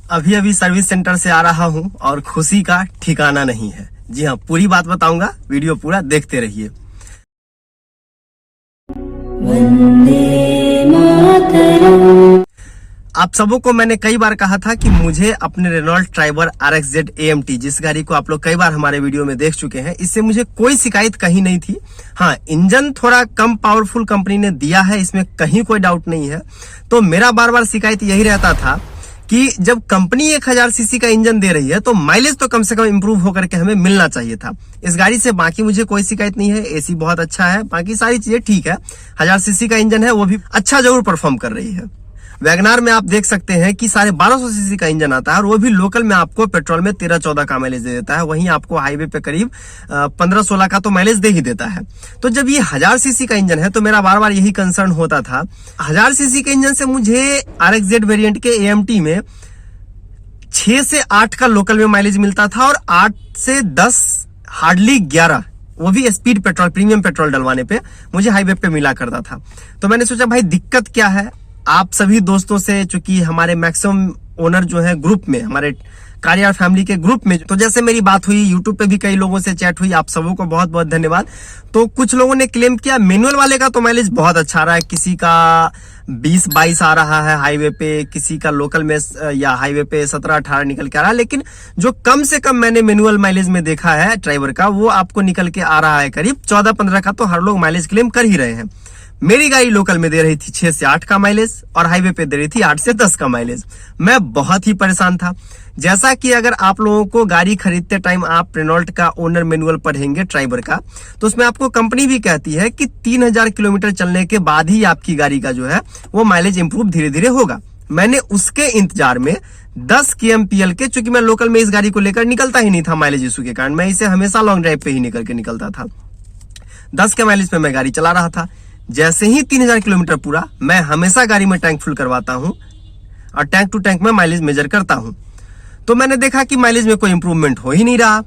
अभी अभी service centre से आ रहा हूं और खुशी का ठिकाना नहीं है। जी हाँ, पूरी बात बताऊंगा, वीडियो पूरा देखते रहिए। आप सबों को मैंने कई बार कहा था कि मुझे अपने रेनॉल्ट ट्राइबर RXZ AMT, जिस गाड़ी को आप लोग कई बार हमारे वीडियो में देख चुके हैं, इससे मुझे कोई शिकायत कहीं नहीं थी। हाँ, इंजन थोड़ा कम पावरफुल कंपनी ने दिया है, इसमें कहीं कोई डाउट नहीं है। तो मेरा बार बार शिकायत यही रहता था कि जब कंपनी 1000 सीसी का इंजन दे रही है तो माइलेज तो कम से कम इंप्रूव होकर के हमें मिलना चाहिए था। इस गाड़ी से बाकी मुझे कोई शिकायत नहीं है, एसी बहुत अच्छा है, बाकी सारी चीजें ठीक है। 1000 सीसी का इंजन है, वो भी अच्छा जरूर परफॉर्म कर रही है। वैगनार में आप देख सकते हैं कि 1250 सीसी का इंजन आता है और वो भी लोकल में आपको पेट्रोल में 13-14 का माइलेज दे देता है। वहीं आपको हाईवे पे करीब 15-16 का तो माइलेज दे ही देता है। तो जब ये 1000 सीसी का इंजन है तो मेरा बार बार यही कंसर्न होता था। 1000 सीसी के इंजन से मुझे RXZ वेरिएंट के AMT में 6 से 8 का लोकल में माइलेज मिलता था और 8 से 10 हार्डली 11, वो भी स्पीड पेट्रोल, प्रीमियम पेट्रोल डलवाने पे मुझे हाईवे पे मिला करता था। तो मैंने सोचा भाई दिक्कत क्या है। आप सभी दोस्तों से, चूंकि हमारे मैक्सिमम ओनर जो है ग्रुप में, हमारे कार्यार फैमिली के ग्रुप में, तो जैसे मेरी बात हुई, यूट्यूब पे भी कई लोगों से चैट हुई, आप सबों को बहुत बहुत धन्यवाद। तो कुछ लोगों ने क्लेम किया मैनुअल वाले का तो माइलेज बहुत अच्छा आ रहा है, किसी का 20-22 आ रहा है हाईवे पे, किसी का लोकल में या हाईवे पे 17-18 निकल के आ रहा है। लेकिन जो कम से कम मैंने मैनुअल माइलेज में देखा है ड्राइवर का, वो आपको निकल के आ रहा है करीब 14-15 का, तो हर लोग माइलेज क्लेम कर ही रहे हैं। मेरी गाड़ी लोकल में दे रही थी 6 से 8 का माइलेज और हाईवे पे दे रही थी 8 से 10 का माइलेज। मैं बहुत ही परेशान था। जैसा कि अगर आप लोगों को गाड़ी खरीदते टाइम आप रेनॉल्ट का ओनर मैनुअल पढ़ेंगे ट्राइबर का, तो उसमें आपको कंपनी भी कहती है कि 3000 किलोमीटर चलने के बाद ही आपकी गाड़ी का जो है वो माइलेज इंप्रूव धीरे धीरे होगा। मैंने उसके इंतजार में 10 kmpl के, चूंकि मैं लोकल में इस गाड़ी को लेकर निकलता ही नहीं था माइलेज इशू के कारण, मैं इसे हमेशा लॉन्ग ड्राइव पे ही निकल के निकलता था। 10 के माइलेज पे मैं गाड़ी चला रहा था। जैसे ही 3000 किलोमीटर पूरा, मैं हमेशा गाड़ी में टैंक फुल करवाता हूं और टैंक टू टैंक में माइलेज मेजर करता हूं। तो मैंने देखा कि माइलेज में कोई इंप्रूवमेंट हो ही नहीं रहा।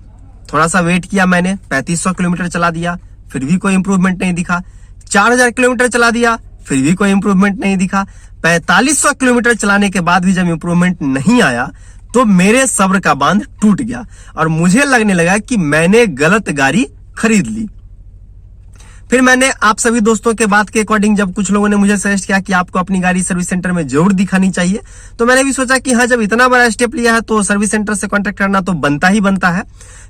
थोड़ा सा वेट किया मैंने, 3500 किलोमीटर चला दिया, फिर भी कोई इंप्रूवमेंट नहीं दिखा। 4000 किलोमीटर चला दिया, फिर भी कोई इंप्रूवमेंट नहीं दिखा। 4500 किलोमीटर चलाने के बाद भी जब इंप्रूवमेंट नहीं आया तो मेरे सब्र का बांध टूट गया और मुझे लगने लगा कि मैंने गलत गाड़ी खरीद ली। फिर मैंने आप सभी दोस्तों के बात के अकॉर्डिंग, जब कुछ लोगों ने मुझे सजेस्ट किया कि आपको अपनी गाड़ी सर्विस सेंटर में जरूर दिखानी चाहिए, तो मैंने भी सोचा कि हाँ, जब इतना बड़ा स्टेप लिया है तो सर्विस सेंटर से कांटेक्ट करना तो बनता ही बनता है।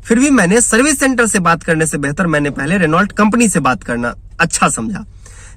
फिर भी मैंने सर्विस सेंटर से बात करने से बेहतर मैंने पहले रेनॉल्ट कंपनी से बात करना अच्छा समझा।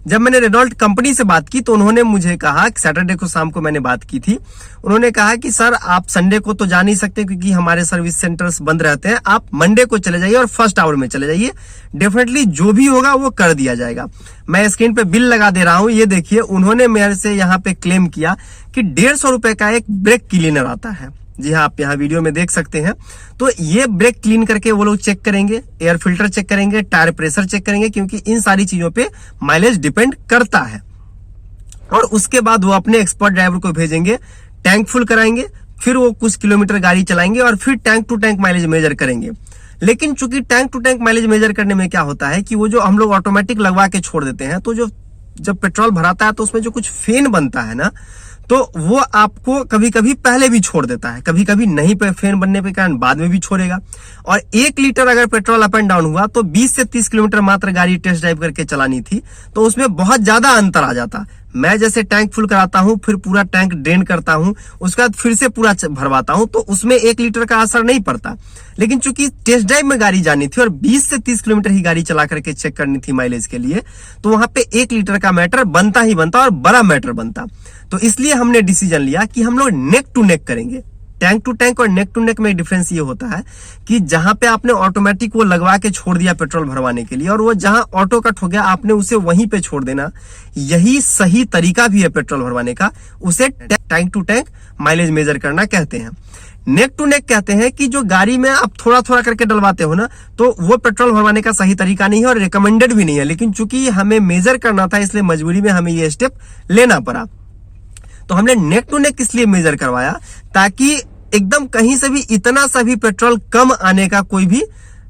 जब मैंने रेनॉल्ट कंपनी से बात की तो उन्होंने मुझे कहा, सैटरडे को शाम को मैंने बात की थी, उन्होंने कहा कि सर आप संडे को तो जा नहीं सकते क्योंकि हमारे सर्विस सेंटर्स बंद रहते हैं, आप मंडे को चले जाइए और फर्स्ट आवर में चले जाइए, डेफिनेटली जो भी होगा वो कर दिया जाएगा। मैं स्क्रीन पे बिल लगा दे रहा हूं, ये देखिए। उन्होंने मेरे से यहाँ पे क्लेम किया कि 150 रुपए का एक ब्रेक क्लीनर आता है। जी हाँ, आप यहाँ वीडियो में देख सकते हैं। तो ये ब्रेक क्लीन करके वो लोग चेक करेंगे, एयर फिल्टर चेक करेंगे, टायर प्रेशर चेक करेंगे, क्योंकि इन सारी चीजों पे माइलेज डिपेंड करता है। और उसके बाद वो अपने एक्सपर्ट ड्राइवर को भेजेंगे, टैंक फुल कराएंगे, फिर वो कुछ किलोमीटर गाड़ी चलाएंगे और फिर tank to tank mileage measure करेंगे। लेकिन चूंकि tank to tank mileage measure करने में क्या होता है कि वो जो हम लोग ऑटोमेटिक लगवा के छोड़ देते हैं, तो जो जब पेट्रोल भराता है तो उसमें जो कुछ फेन बनता है ना, तो वो आपको कभी कभी पहले भी छोड़ देता है, कभी कभी नहीं पे फेन बनने के कारण बाद में भी छोड़ेगा। और 1 लीटर अगर पेट्रोल अप एंड डाउन हुआ तो 20 से 30 किलोमीटर मात्र गाड़ी टेस्ट ड्राइव करके चलानी थी, तो उसमें बहुत ज्यादा अंतर आ जाता। मैं जैसे टैंक फुल कराता हूं, फिर पूरा टैंक ड्रेन करता हूं, उसके बाद फिर से पूरा भरवाता हूं, तो उसमें 1 लीटर का असर नहीं पड़ता। लेकिन चूंकि टेस्ट ड्राइव में गाड़ी जानी थी और 20 से 30 किलोमीटर ही गाड़ी चला करके चेक करनी थी माइलेज के लिए, तो वहां पे 1 लीटर का मैटर बनता ही बनता और बड़ा मैटर बनता। तो इसलिए हमने डिसीजन लिया कि हम लोग नेक टू नेक करेंगे। टैंक टू टैंक और नेक टू नेक में डिफरेंस ये होता है कि जहां पे आपने ऑटोमेटिक वो लगवा के छोड़ दिया पेट्रोल भरवाने के लिए, और वो जहां ऑटो कट हो गया आपने उसे वहीं पे छोड़ देना, यही सही तरीका भी है पेट्रोल भरवाने का। उसे tank to tank mileage measure करना कहते हैं। नेक टू नेक कहते हैं कि जो गाड़ी में आप थोड़ा थोड़ा करके डलवाते हो ना, तो वो पेट्रोल भरवाने का सही तरीका नहीं है और रिकमेंडेड भी नहीं है। लेकिन चूंकि हमें मेजर करना था, इसलिए मजबूरी में हमें ये स्टेप लेना पड़ा। तो हमने नेक टू नेक इसलिए मेजर करवाया ताकि एकदम कहीं से भी इतना सा भी पेट्रोल कम आने का कोई भी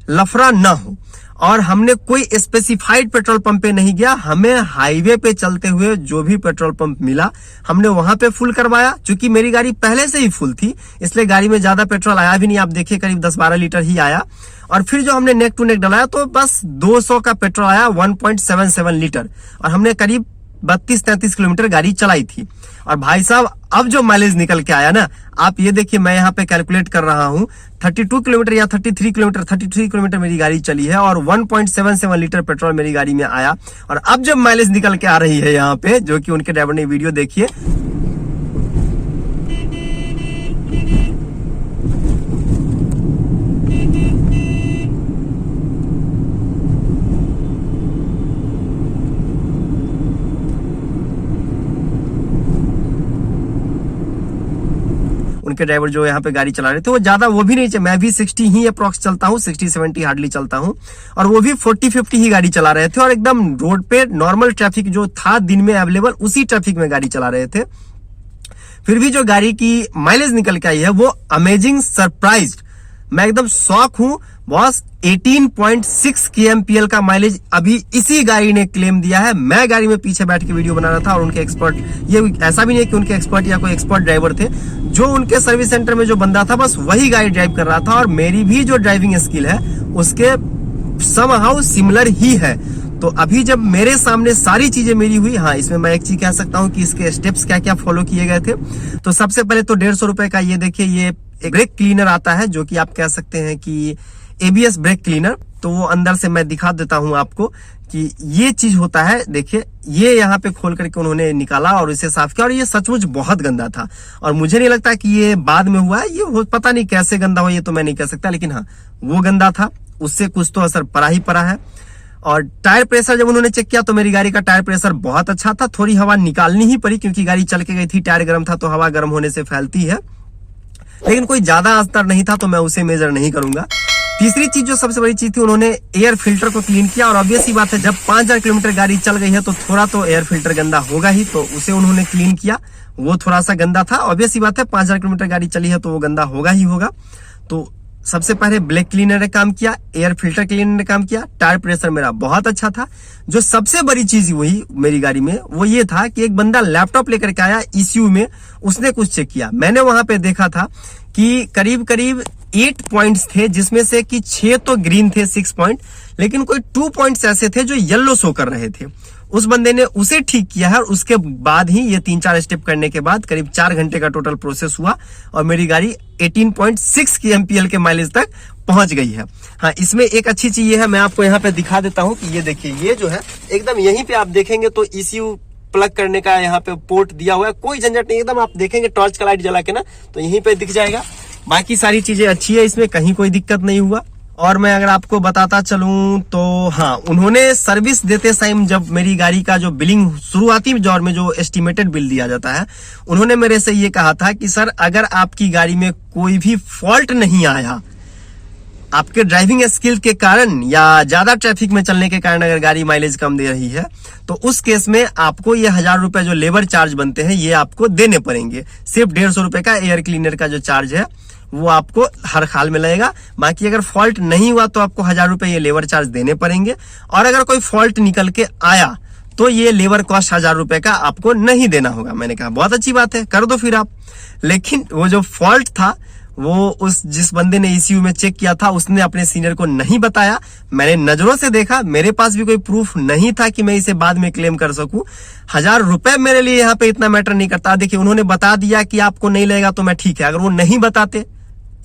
लफड़ा ना हो। और हमने कोई स्पेसिफाइड पेट्रोल पंप पे नहीं गया, हमें हाईवे पे चलते हुए जो भी पेट्रोल पंप मिला हमने वहां पे फुल करवाया। चूंकि मेरी गाड़ी पहले से ही फुल थी इसलिए गाड़ी में ज्यादा पेट्रोल आया भी नहीं, आप देखिए करीब 10-12 लीटर ही आया। और फिर जो हमने नेक टू नेक डलाया तो बस 200 का पेट्रोल आया, 1.77 लीटर, और हमने करीब 32-33 किलोमीटर गाड़ी चलाई थी। और भाई साहब अब जो माइलेज निकल के आया ना, आप ये देखिए, मैं यहाँ पे कैलकुलेट कर रहा हूँ, 32 किलोमीटर या 33 किलोमीटर मेरी गाड़ी चली है और 1.77 लीटर पेट्रोल मेरी गाड़ी में आया। और अब जब माइलेज निकल के आ रही है यहाँ पे, जो कि उनके ड्राइवर ने वीडियो देखिए, उनके ड्राइवर जो यहाँ पे गाड़ी चला रहे थे वो ज्यादा वो भी नहीं, मैं भी 60 ही अप्रॉक्स चलता हूँ, 60-70 हार्डली चलता हूँ, और वो भी 40-50 ही गाड़ी चला रहे थे और एकदम रोड पे नॉर्मल ट्रैफिक जो था दिन में अवेलेबल उसी ट्रैफिक में गाड़ी चला रहे थे। फिर भी जो गाड़ी की माइलेज निकल के आई है वो अमेजिंग सरप्राइज्ड, मैं एकदम शॉक हूं बॉस। 18.6 kmpl का माइलेज अभी इसी गाड़ी ने क्लेम दिया है। मैं गाड़ी में पीछे बैठ के वीडियो बना रहा था और उनके एक्सपर्ट, ये ऐसा भी नहीं है कि उनके एक्सपर्ट या कोई एक्सपर्ट ड्राइवर थे, जो उनके सर्विस सेंटर में जो बंदा था बस वही गाड़ी ड्राइव कर रहा था, और मेरी भी जो ड्राइविंग स्किल है उसके समहाउ सिमिलर ही है। तो अभी जब मेरे सामने सारी चीजें मेरी हुई, हाँ इसमें मैं एक चीज कह सकता हूँ कि इसके स्टेप्स क्या क्या फॉलो किए गए थे। तो सबसे पहले तो 150 रुपए का ये देखिए, ये एक ब्रेक क्लीनर आता है, जो कि आप कह सकते हैं कि ABS ब्रेक क्लीनर। तो वो अंदर से मैं दिखा देता हूं आपको कि ये चीज होता है। देखिए ये यहाँ पे खोल करके उन्होंने निकाला और इसे साफ किया, और ये सचमुच बहुत गंदा था, और मुझे नहीं लगता कि ये बाद में हुआ है, ये पता नहीं कैसे गंदा हो, ये तो मैं नहीं कह सकता, लेकिन हाँ वो गंदा था, उससे कुछ तो असर पड़ा ही पड़ा है। और टायर प्रेशर जब उन्होंने चेक किया तो मेरी गाड़ी का टायर प्रेशर बहुत अच्छा था, थोड़ी हवा निकालनी ही पड़ी क्योंकि गाड़ी चल के गई थी, टायर गर्म था तो हवा गर्म होने से फैलती है, लेकिन कोई ज्यादा अंतर नहीं था तो मैं उसे मेजर नहीं करूंगा। तीसरी चीज जो सबसे बड़ी चीज थी, उन्होंने एयर फिल्टर को क्लीन किया, और ऑब्वियस ही बात है जब 5000 किलोमीटर गाड़ी चल गई है तो थोड़ा तो एयर फिल्टर गंदा होगा ही, तो उसे उन्होंने क्लीन किया, वो थोड़ा सा गंदा था। ऑब्वियस ही बात है 5000 किलोमीटर गाड़ी चली है तो वो गंदा होगा ही होगा। तो सबसे पहले ब्रेक क्लीनर ने काम किया, एयर फिल्टर क्लीनर ने काम किया, टायर प्रेशर मेरा बहुत अच्छा था। जो सबसे बड़ी चीज हुई मेरी गाड़ी में वो ये था कि एक बंदा लैपटॉप लेकर के आया ECU में, उसने कुछ चेक किया। मैंने वहां पे देखा था कि करीब 8 पॉइंट्स थे, जिसमें से कि 6 तो ग्रीन थे, 6 पॉइंट, लेकिन कोई 2 पॉइंट्स ऐसे थे जो येलो शो कर रहे थे। उस बंदे ने उसे ठीक किया है, और उसके बाद ही ये 3-4 स्टेप करने के बाद करीब 4 घंटे का टोटल प्रोसेस हुआ और मेरी गाड़ी 18.6 kmpl के माइलेज तक पहुंच गई है। हाँ, इसमें एक अच्छी चीज ये है, मैं आपको यहाँ पे दिखा देता हूँ कि ये देखिए, ये जो है एकदम यहीं पे आप देखेंगे तो ECU प्लग करने का यहाँ पे पोर्ट दिया हुआ है, कोई झंझट नहीं, एकदम आप देखेंगे टॉर्च का लाइट जला के ना तो यहीं पे दिख जाएगा। बाकी सारी चीजें अच्छी है, इसमें कहीं कोई दिक्कत नहीं हुआ। और मैं अगर आपको बताता चलूं तो हाँ, उन्होंने सर्विस देते टाइम जब मेरी गाड़ी का जो बिलिंग शुरुआती दौर में जो एस्टिमेटेड बिल दिया जाता है, उन्होंने मेरे से ये कहा था कि सर अगर आपकी गाड़ी में कोई भी फॉल्ट नहीं आया, आपके ड्राइविंग स्किल के कारण या ज्यादा ट्रैफिक में चलने के कारण अगर गाड़ी माइलेज कम दे रही है, तो उस केस में आपको ये 1000 रुपए जो लेबर चार्ज बनते हैं ये आपको देने पड़ेंगे। सिर्फ 150 रुपए का एयर क्लीनर का जो चार्ज है वो आपको हर हाल में लगेगा। बाकी अगर फॉल्ट नहीं हुआ तो आपको 1000 रुपए ये लेबर चार्ज देने पड़ेंगे, और अगर कोई फॉल्ट निकल के आया तो ये लेबर कॉस्ट 1000 रुपए का आपको नहीं देना होगा। मैंने कहा बहुत अच्छी बात है, कर दो फिर आप। लेकिन वो जो फॉल्ट था वो उस जिस बंदे ने ECU में चेक किया था उसने अपने सीनियर को नहीं बताया। मैंने नजरों से देखा, मेरे पास भी कोई प्रूफ नहीं था कि मैं इसे बाद में क्लेम कर सकूं। 1000 रुपए मेरे लिए यहाँ पे इतना मैटर नहीं करता। देखिए उन्होंने बता दिया कि आपको नहीं लगेगा तो मैं ठीक है, अगर वो नहीं बताते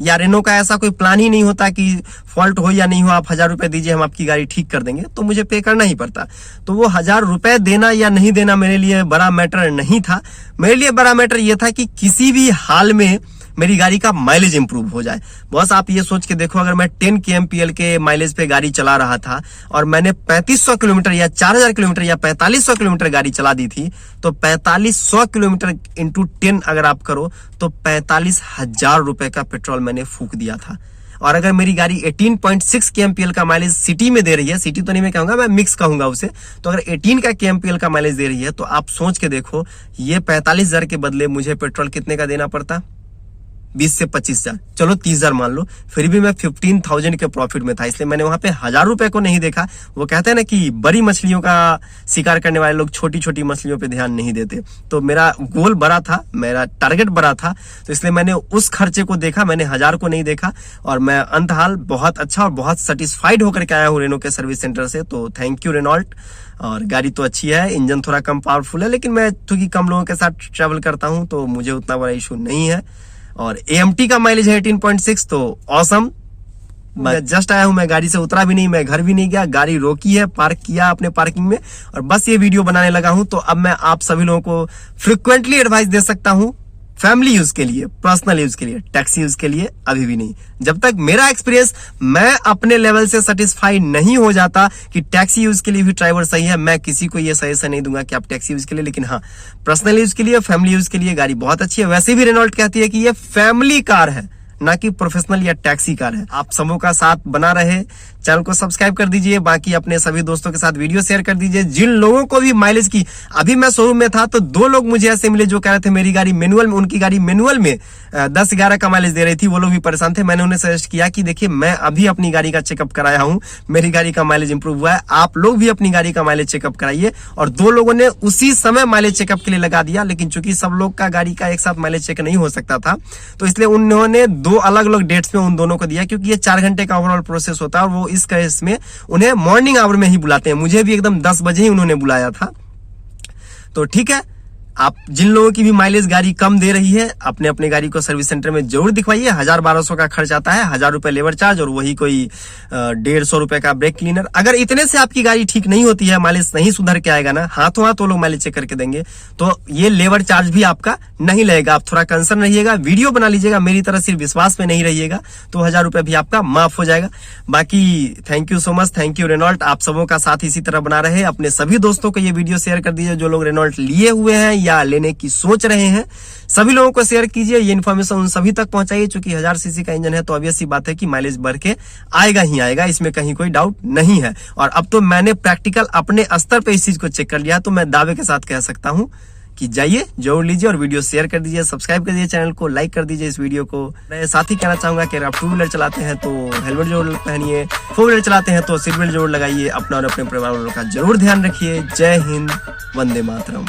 या रेनो का ऐसा कोई प्लान ही नहीं होता कि फॉल्ट हो या नहीं हो आप 1000 रुपए दीजिए हम आपकी गाड़ी ठीक कर देंगे, तो मुझे पे करना ही पड़ता। तो वो 1000 रुपए देना या नहीं देना मेरे लिए बड़ा मैटर नहीं था। मेरे लिए बड़ा मैटर ये था कि किसी भी हाल में मेरी गाड़ी का माइलेज इंप्रूव हो जाए। बस आप ये सोच के देखो, अगर मैं 10 kmpl के माइलेज पे गाड़ी चला रहा था और मैंने 3500 किलोमीटर या 4000 किलोमीटर या 4500 किलोमीटर गाड़ी चला दी थी, तो 4500 किलोमीटर इंटू 10 अगर आप करो तो 45,000 रुपए का पेट्रोल मैंने फूक दिया था। और अगर मेरी गाड़ी 18.6 kmpl का माइलेज सिटी में दे रही है, सिटी तो नहीं मैं कहूंगा, मैं मिक्स कहूंगा उसे, तो अगर 18 का kmpl का माइलेज दे रही है तो आप सोच के देखो ये 45,000 के बदले मुझे पेट्रोल कितने का देना पड़ता। 20 से 25,000, चलो 30,000 मान लो, फिर भी मैं 15,000 के प्रॉफिट में था। इसलिए मैंने वहां पे 1,000 रुपए को नहीं देखा। वो कहते हैं ना कि बड़ी मछलियों का शिकार करने वाले लोग छोटी छोटी मछलियों पे ध्यान नहीं देते। तो मेरा गोल बड़ा था, मेरा टारगेट बड़ा था, तो इसलिए मैंने उस खर्चे को देखा, मैंने 1,000 को नहीं देखा। और मैं अंतहाल बहुत अच्छा और बहुत सेटिस्फाइड होकर के आया हूँ रेनो के सर्विस सेंटर से। तो थैंक यू रेनॉल्ट। और गाड़ी तो अच्छी है, इंजन थोड़ा कम पावरफुल है, लेकिन मैं क्योंकि कम लोगों के साथ ट्रेवल करता हूँ तो मुझे उतना बड़ा इशू नहीं है। और AMT का माइलेज है 18.6, तो ऑसम। मैं जस्ट आया हूं, मैं गाड़ी से उतरा भी नहीं, मैं घर भी नहीं गया, गाड़ी रोकी है, पार्क किया अपने पार्किंग में, और बस ये वीडियो बनाने लगा हूं। तो अब मैं आप सभी लोगों को फ्रिक्वेंटली एडवाइस दे सकता हूं, फैमिली यूज के लिए, पर्सनल यूज के लिए, टैक्सी यूज के लिए अभी भी नहीं। जब तक मेरा एक्सपीरियंस मैं अपने लेवल से सेटिस्फाई नहीं हो जाता कि टैक्सी यूज के लिए भी ड्राइवर सही है, मैं किसी को ये सजेशन नहीं दूंगा कि आप टैक्सी यूज के लिए। लेकिन हाँ, पर्सनल यूज के लिए, फैमिली यूज के लिए गाड़ी बहुत अच्छी है। वैसे भी रेनॉल्ट कहती है कि ये फैमिली कार है, ना कि प्रोफेशनल या टैक्सी कार है। आप सबों का साथ बना रहे, चैनल को सब्सक्राइब कर दीजिए, बाकी अपने सभी दोस्तों के साथ वीडियो शेयर कर दीजिए। जिन लोगों को भी माइलेज की, अभी मैं शोरूम में था तो 2 लोग मुझे ऐसे मिले जो कह रहे थे मेरी गाड़ी मैनुअल में, उनकी गाड़ी मैनुअल में 10-11 का माइलेज दे रही थी। वो लोग भी परेशान थे। मैंने उन्हें सजेस्ट किया कि देखिए, मैं अभी अपनी गाड़ी का चेकअप कराया हूं, मेरी गाड़ी का माइलेज इंप्रूव हुआ है, आप लोग भी अपनी गाड़ी का माइलेज चेकअप कराइए। और 2 लोगों ने उसी समय माइलेज चेकअप के लिए लगा दिया, लेकिन चूंकि सब लोग का गाड़ी का एक साथ माइलेज चेक नहीं हो सकता था, तो इसलिए उन्होंने 2 अलग अलग डेट्स में उन दोनों को दिया, क्योंकि ये 4 घंटे का ओवरऑल प्रोसेस होता है। और वो इस केस में उन्हें मॉर्निंग आवर में ही बुलाते हैं। मुझे भी एकदम 10 बजे ही उन्होंने बुलाया था। तो ठीक है, आप जिन लोगों की भी माइलेज गाड़ी कम दे रही है, अपने अपने गाड़ी को सर्विस सेंटर में जरूर दिखवाइए। 1,000-1,200 का खर्च आता है, 1,000 रुपए लेबर चार्ज और वही कोई 150 रुपए का ब्रेक क्लीनर। अगर इतने से आपकी गाड़ी ठीक नहीं होती है, माइलेज नहीं सुधर के आएगा ना, हाथों हाथ वो लोग माइलेज चेक करके देंगे, तो ये लेबर चार्ज भी आपका नहीं लगेगा। आप थोड़ा कंसर्न रहिएगा, वीडियो बना लीजिएगा, मेरी तरह सिर्फ विश्वास में नहीं रहिएगा, तो 1,000 रुपए भी आपका माफ हो जाएगा। बाकी thank you so much, thank you Renault. आप सबों का साथ इसी तरह बना रहे। अपने सभी दोस्तों को ये वीडियो शेयर कर दीजिए जो लोग रेनॉल्ट लिए हुए हैं या लेने की सोच रहे हैं। सभी लोगों को शेयर कीजिए, ये इन्फॉर्मेशन उन सभी तक पहुंचाइए। चूंकि 1000 सीसी का इंजन है तो ऑब्वियस सी बात है कि माइलेज बढ़ के आएगा ही आएगा, इसमें कहीं कोई डाउट नहीं है। और अब तो मैंने प्रैक्टिकल अपने स्तर पे इस चीज को चेक कर लिया, तो मैं दावे के साथ कह सकता हूं कि जाइए, जरूर लीजिए और वीडियो शेयर कर दीजिए, सब्सक्राइब कर दीजिए, चैनल को लाइक कर दीजिए इस वीडियो को। मैं साथ ही कहना चाहूंगा कि अगर आप 2 व्हीलर चलाते हैं तो हेलमेट जरूर पहनिए, 4 व्हीलर चलाते हैं तो सीट बेल्ट जरूर लगाइए, अपना और अपने परिवार वालों का जरूर ध्यान रखिए। जय हिंद, वंदे मातरम।